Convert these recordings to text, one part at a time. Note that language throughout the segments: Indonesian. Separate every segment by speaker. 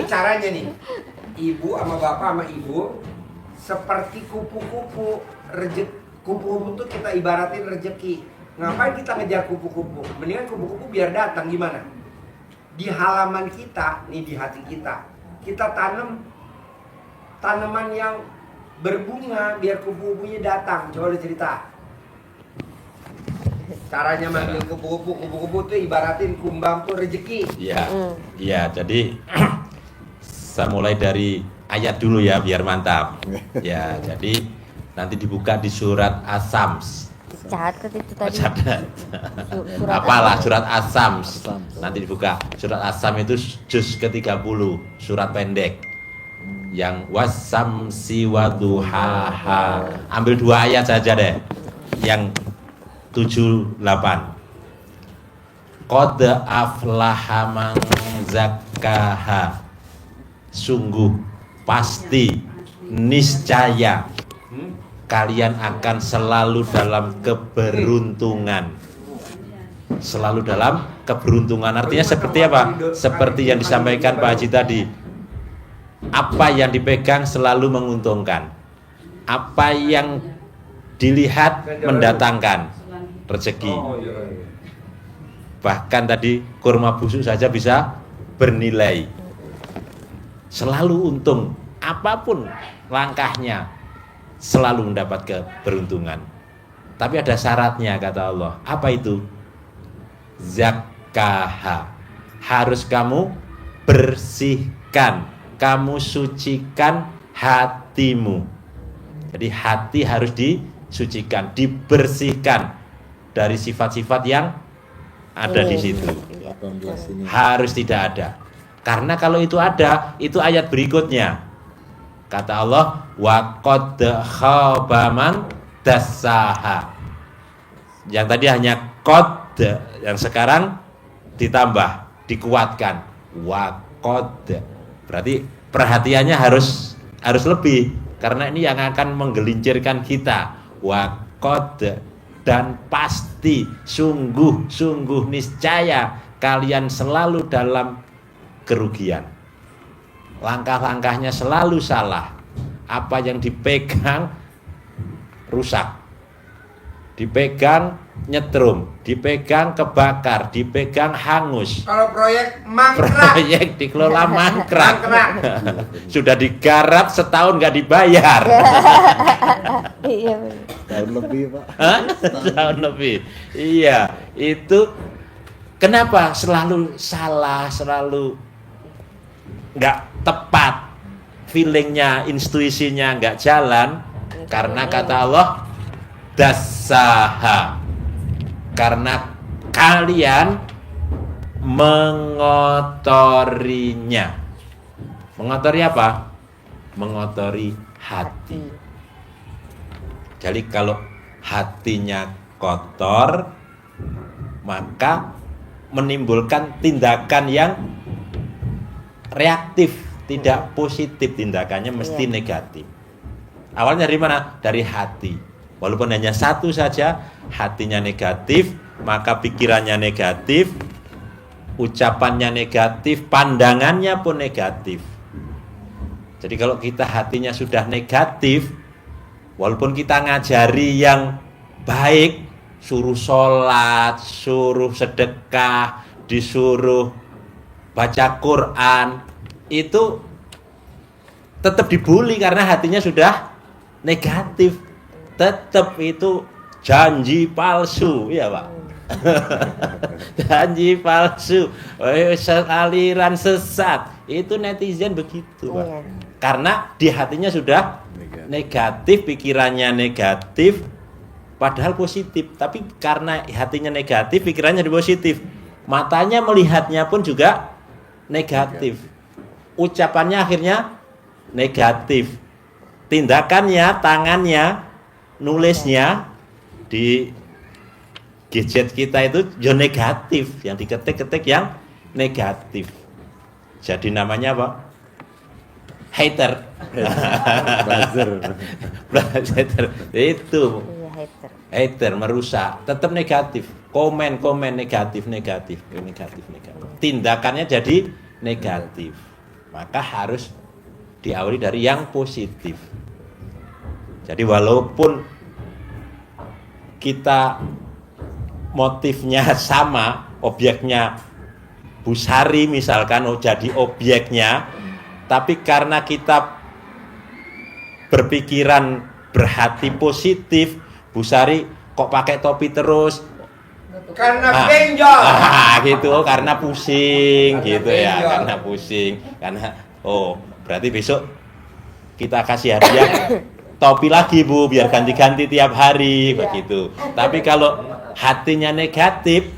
Speaker 1: caranya nih. Ibu sama bapak sama ibu seperti kupu-kupu. Kupu-kupu tuh kita ibaratin rezeki. Ngapain kita ngejar kupu-kupu? Mendingan kupu-kupu biar datang gimana? Di halaman kita, nih di hati kita tanam tanaman yang berbunga biar kupu-kupunya datang. Coba lu cerita. Caranya manggil kupu-kupu tuh ibaratin kumbang tuh rezeki.
Speaker 2: Iya, iya. Jadi saya mulai dari ayat dulu ya biar mantap. Ya, jadi nanti dibuka di surat As-Sams.
Speaker 3: Catat itu tadi.
Speaker 2: Catat. Apalah surat As-Sams. Nanti dibuka. Surat As-Sams itu juz ke-30, surat pendek. Yang was-samsi wa duhaha. Ambil 2 ayat saja deh. Yang 7, 8. Qad aflaha man zakkaha. Sungguh pasti niscaya kalian akan selalu dalam keberuntungan. Selalu dalam keberuntungan artinya seperti apa? Seperti yang disampaikan Pak Haji tadi. Apa yang dipegang selalu menguntungkan. Apa yang dilihat mendatangkan rezeki. Bahkan tadi kurma busuk saja bisa bernilai. Selalu untung, apapun langkahnya selalu mendapat keberuntungan. Tapi ada syaratnya kata Allah. Apa itu? Zakkaha. Harus kamu bersihkan, kamu sucikan hatimu. Jadi hati harus disucikan, dibersihkan dari sifat-sifat yang ada di situ. Harus tidak ada. Karena kalau itu ada, itu ayat berikutnya. Kata Allah, wa qad khaba man dassaha. Yang tadi hanya qad, yang sekarang ditambah, dikuatkan. Wa qad. Berarti perhatiannya harus lebih karena ini yang akan menggelincirkan kita. Wa qad, dan pasti sungguh niscaya kalian selalu dalam kerugian. Langkah-langkahnya selalu salah. Apa yang dipegang rusak, dipegang nyetrum, dipegang kebakar, dipegang hangus.
Speaker 1: Kalau proyek mangkrak,
Speaker 2: proyek dikelola mangkrak. Sudah digarap setahun nggak dibayar.
Speaker 3: Iya.
Speaker 4: Tahun lebih Pak.
Speaker 2: Tahun lebih. Iya, itu kenapa selalu salah, selalu nggak tepat, feelingnya, intuisinya nggak jalan. Karena kata Allah, dassaha. Karena kalian mengotorinya. Mengotori apa? Mengotori hati. Jadi kalau hatinya kotor, maka menimbulkan tindakan yang reaktif, tidak positif, tindakannya mesti negatif. Awalnya dari mana? Dari hati. Walaupun hanya satu saja, hatinya negatif, maka pikirannya negatif, ucapannya negatif, pandangannya pun negatif. Jadi kalau kita hatinya sudah negatif, walaupun kita ngajari yang baik, suruh sholat, suruh sedekah, disuruh baca Quran, itu tetap dibully karena hatinya sudah negatif. Tetap itu janji palsu, ya Pak. Janji palsu, aliran sesat. Itu netizen begitu, Pak. Karena di hatinya sudah negatif, pikirannya negatif, padahal positif. Tapi karena hatinya negatif, pikirannya positif. Matanya melihatnya pun juga negatif. Ucapannya akhirnya negatif. Tindakannya, tangannya, nulisnya di gadget kita itu juga negatif, yang diketik-ketik yang negatif. Jadi namanya apa? Hater. Buzzer. Itu. Hater merusak, tetap negatif. Komen negatif. Tindakannya jadi negatif. maka harus diawali dari yang positif. Jadi walaupun kita motifnya sama, objeknya Bu Sari misalkan jadi objeknya, tapi karena kita berpikiran berhati positif, Bu Sari kok pakai topi terus?
Speaker 1: Karena benjol.
Speaker 2: Gitu, karena pusing,
Speaker 1: Karena
Speaker 2: gitu ya,
Speaker 1: benjol.
Speaker 2: karena pusing, karena berarti besok kita kasih hadiah topi lagi Bu, biar ganti-ganti tiap hari begitu. Tapi kalau hatinya negatif,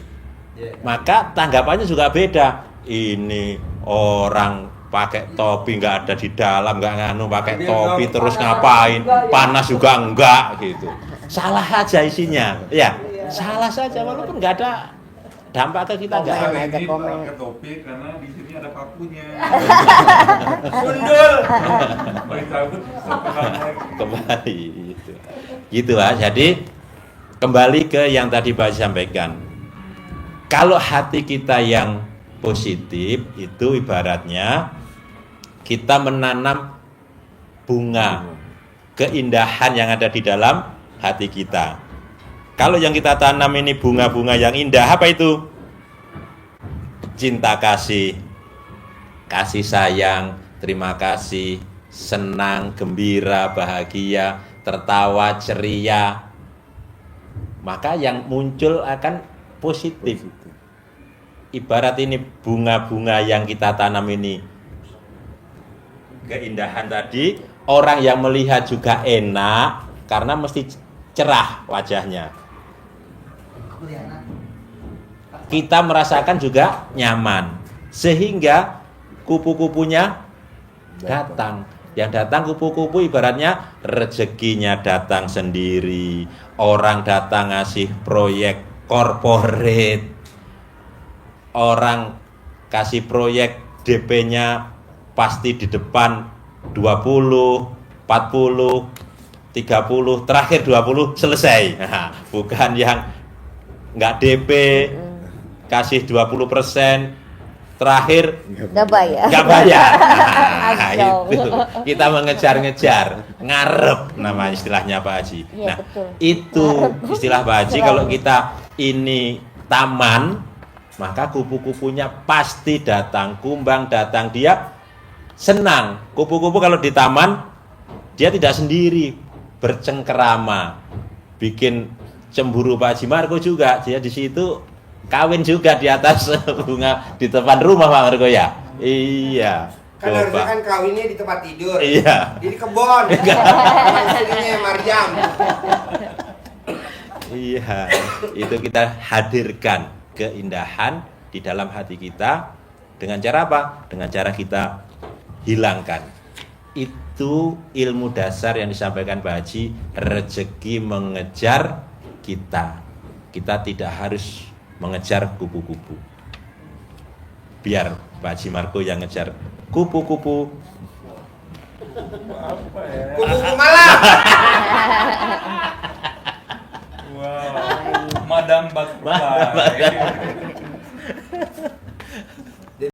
Speaker 2: maka tanggapannya juga beda. Ini orang pakai topi nggak ada di dalam, nggak nganu, pakai topi terus ngapain? Panas juga enggak gitu. Salah aja isinya, ya. Salah saja walaupun nggak ada dampak ke kita nggak.
Speaker 3: Komen aja, komen.
Speaker 4: Pakai topi karena di sini ada pakunya.
Speaker 1: Sundul.
Speaker 4: Pakai cabut
Speaker 2: Kembali gitu. Gitulah. Jadi kembali ke yang tadi Pak Haji sampaikan. Kalau hati kita yang positif itu ibaratnya kita menanam bunga keindahan yang ada di dalam hati kita. Kalau yang kita tanam ini bunga-bunga yang indah, apa itu? Cinta kasih, kasih sayang, terima kasih, senang, gembira, bahagia, tertawa, ceria. Maka yang muncul akan positif. Ibarat ini bunga-bunga yang kita tanam ini keindahan tadi, orang yang melihat juga enak karena mesti cerah wajahnya. Kita merasakan juga nyaman, sehingga kupu-kupunya datang. Yang datang kupu-kupu ibaratnya rezekinya datang sendiri. Orang datang ngasih proyek korporat, orang kasih proyek DP-nya pasti di depan 20, 40, 30, terakhir 20 selesai. Nah, bukan yang nggak DP, kasih 20%, terakhir
Speaker 3: Nggak bayar.
Speaker 2: nggak bayar. Nah,
Speaker 3: Asal.
Speaker 2: itu kita mengejar-ngejar, ngarep nama istilahnya Pak Haji.
Speaker 3: Iya,
Speaker 2: Nah,
Speaker 3: betul.
Speaker 2: itu istilah Pak Haji. Kalau kita ini taman, maka kupu-kupunya pasti datang, kumbang datang, dia senang. Kupu-kupu kalau di taman dia tidak sendiri, bercengkerama, bikin cemburu Pak Haji Margo juga. Dia di situ kawin juga di atas bunga di depan rumah Pak Margo ya. Iya.
Speaker 1: Kan harusnya
Speaker 2: Coba.
Speaker 1: kan kawinnya di tempat tidur.
Speaker 2: Iya.
Speaker 1: Di kebon. Sama istrinya Marjam.
Speaker 2: Iya. Itu kita hadirkan keindahan di dalam hati kita dengan cara apa? Dengan cara kita hilangkan. Itu ilmu dasar yang disampaikan Pak Haji, rezeki mengejar kita. Kita tidak harus mengejar kupu-kupu. Biar Pak Haji Margo yang ngejar kupu-kupu.
Speaker 4: apa ya?
Speaker 1: Kupu-kupu malam.
Speaker 4: Wow. Madam Butterfly.